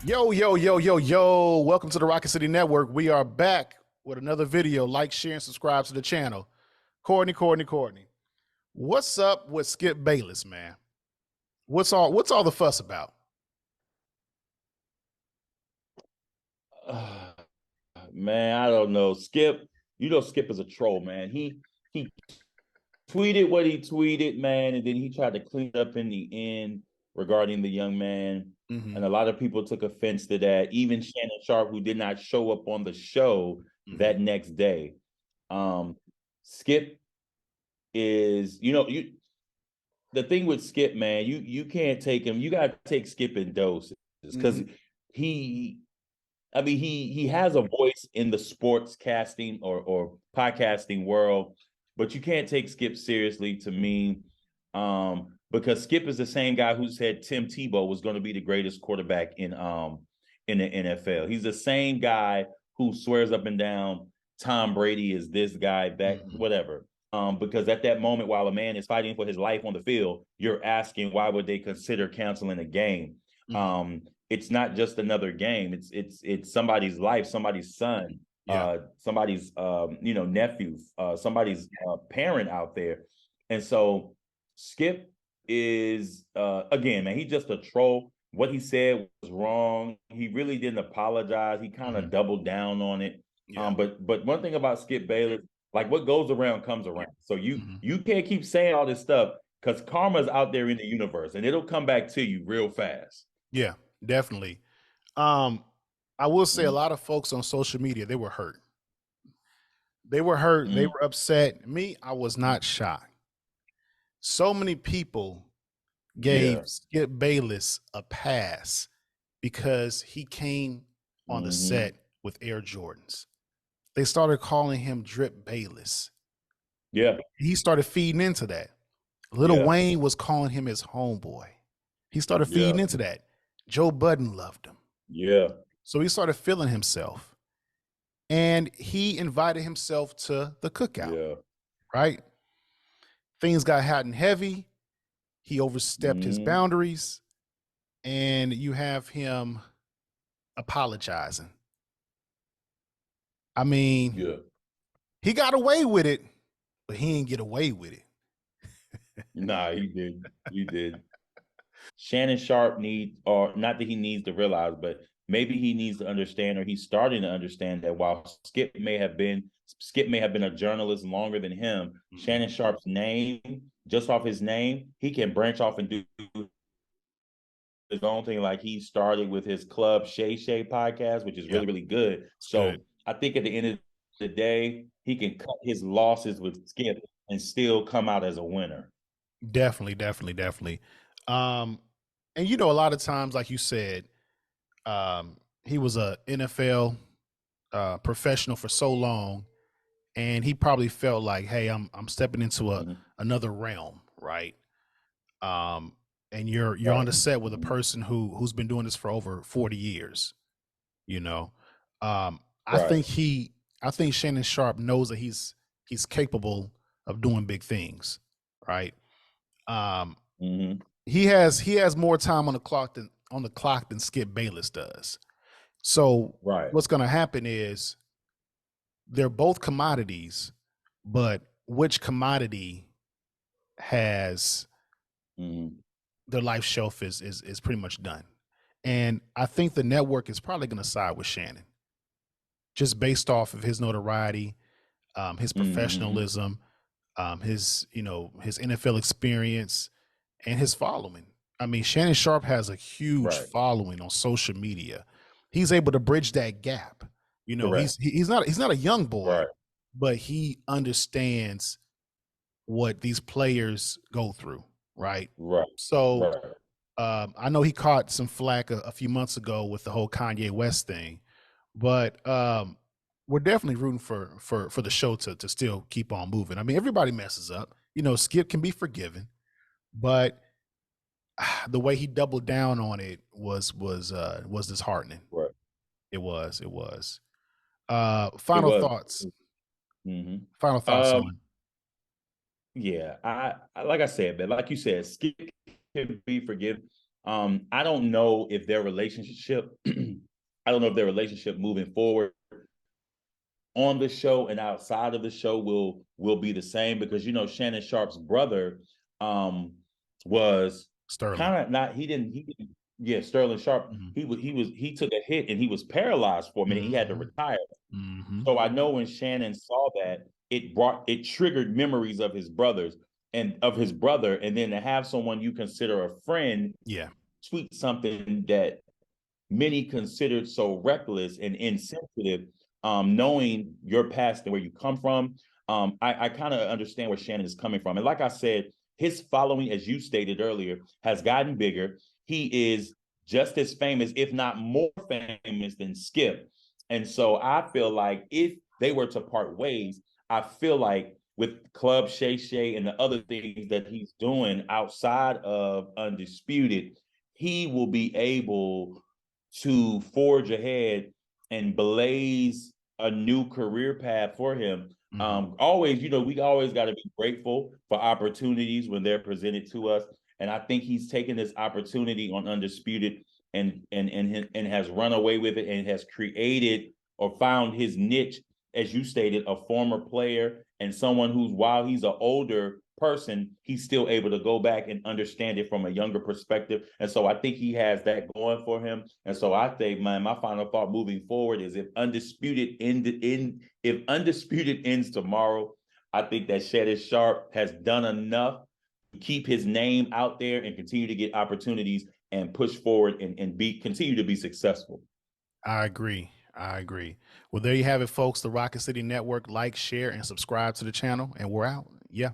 Yo, yo, yo, yo, yo. Welcome to the Rocket City Network. We are back with another video. Like, share, and subscribe to the channel. Courtney. What's up with Skip Bayless, man? What's all the fuss about? Uh, Man, I don't know. Skip, Skip is a troll, man. He tweeted what he tweeted, man, and then he tried to clean it up in the end regarding the young man. Mm-hmm. And a lot of people took offense to that. Even Shannon Sharpe, who did not show up on the show Mm-hmm. that next day. Um, Skip is, you the thing with Skip, man, you can't take him. You gotta take Skip in doses because Mm-hmm. he he has a voice in the sports casting or podcasting world, but you can't take Skip seriously to me, because Skip is the same guy who said Tim Tebow was going to be the greatest quarterback in the NFL. He's the same guy who swears up and down Tom Brady is this guy, that Mm-hmm. whatever. Because at that moment, while a man is fighting for his life on the field, you're asking why would they consider canceling a game? Mm-hmm. It's not just another game. It's somebody's life, somebody's son, Yeah. somebody's nephew, somebody's parent out there. And so Skip is again, man, he's just a troll. What he said was wrong. He really didn't apologize. He kind Mm-hmm. of doubled down on it. Yeah. But one thing about Skip Bayless, like what goes around comes around. So Mm-hmm. you can't keep saying all this stuff because karma's out there in the universe and it'll come back to you real fast. Yeah, definitely. Um, I will say a Mm-hmm. lot of folks on social media, they were hurt. They were hurt. They Mm-hmm. were upset. Me, I was not shocked. So many people gave Yeah. Skip Bayless a pass because he came on the Mm-hmm. set with Air Jordans. They started calling him Drip Bayless. Yeah. He started feeding into that. Lil Yeah. Wayne was calling him his homeboy. He started feeding Yeah. into that. Joe Budden loved him. Yeah. So he started feeling himself. And he invited himself to the cookout, Yeah. right? Things got hot and heavy. He overstepped his Mm-hmm. boundaries. And you have him apologizing. I mean, Yeah. he got away with it, but he didn't get away with it. Nah, he did. He did. Shannon Sharpe needs, or not that he needs to realize, but maybe he needs to understand, or he's starting to understand that while Skip may have been a journalist longer than him, Mm-hmm. Shannon Sharpe's name, just off his name, he can branch off and do his own thing. Like he started with his Club Shay Shay podcast, which is Yeah, really, really good. it's good. So I think at the end of the day, he can cut his losses with Skip and still come out as a winner. Definitely. Um, and you know, a lot of times, like you said, he was a NFL professional for so long, and he probably felt like, hey, I'm stepping into Mm-hmm. another realm, right? Um, and you're on Right. the set with a Mm-hmm. person who's been doing this for over 40 years, you know. I Right. think I think Shannon Sharpe knows that he's capable of doing big things, right? Um, Mm-hmm. he has more time on the clock than Skip Bayless does. So Right. what's going to happen is they're both commodities, but which commodity has Mm-hmm. their life shelf is pretty much done. And I think the network is probably going to side with Shannon, just based off of his notoriety, his Mm-hmm. professionalism, his NFL experience, and his following. I mean, Shannon Sharpe has a huge Right. following on social media. He's able to bridge that gap. You know, Correct. he's not a young boy, Right. but he understands what these players go through, right? Right. So Right. I know he caught some flack a few months ago with the whole Kanye West thing, but we're definitely rooting for the show to still keep on moving. I mean, everybody messes up. You know, Skip can be forgiven, but the way he doubled down on it was disheartening. Right. It was. It Final was. thoughts. Mm-hmm. Final thoughts Um, on. yeah, I like I said, man, like you said, Skip can be forgiven. I don't know if their relationship, I don't know if their relationship moving forward on the show and outside of the show will be the same, because Shannon Sharpe's brother was Sterling. kind of not he didn't yeah, Sterling Sharpe. Mhm. He took a hit and he was paralyzed for a minute. He had to Mhm. retire. Mhm. So I know when Shannon saw that, it triggered memories of his brothers and of his brother, and then to have someone you consider a friend Yeah. tweet something that many considered so reckless and insensitive, knowing your past and where you come from. I kind of understand where Shannon is coming from. And like I said, his following, as you stated earlier, has gotten bigger. He is just as famous, if not more famous than Skip. And so I feel like if they were to part ways, I feel like with Club Shay Shay and the other things that he's doing outside of Undisputed, he will be able to forge ahead and blaze a new career path for him. Mhm. Always, we always got to be grateful for opportunities when they're presented to us. And I think he's taken this opportunity on Undisputed and has run away with it and has created or found his niche, as you stated, a former player and someone who's, while he's an older person, he's still able to go back and understand it from a younger perspective. And so I think he has that going for him. And so I think, man, my final thought moving forward is if Undisputed ends tomorrow, I think that Shannon Sharpe has done enough to keep his name out there and continue to get opportunities and push forward and continue to be successful. I agree. I agree. Well, there you have it, folks. The Rocket City Network. Like, share, and subscribe to the channel. And we're out. Yeah.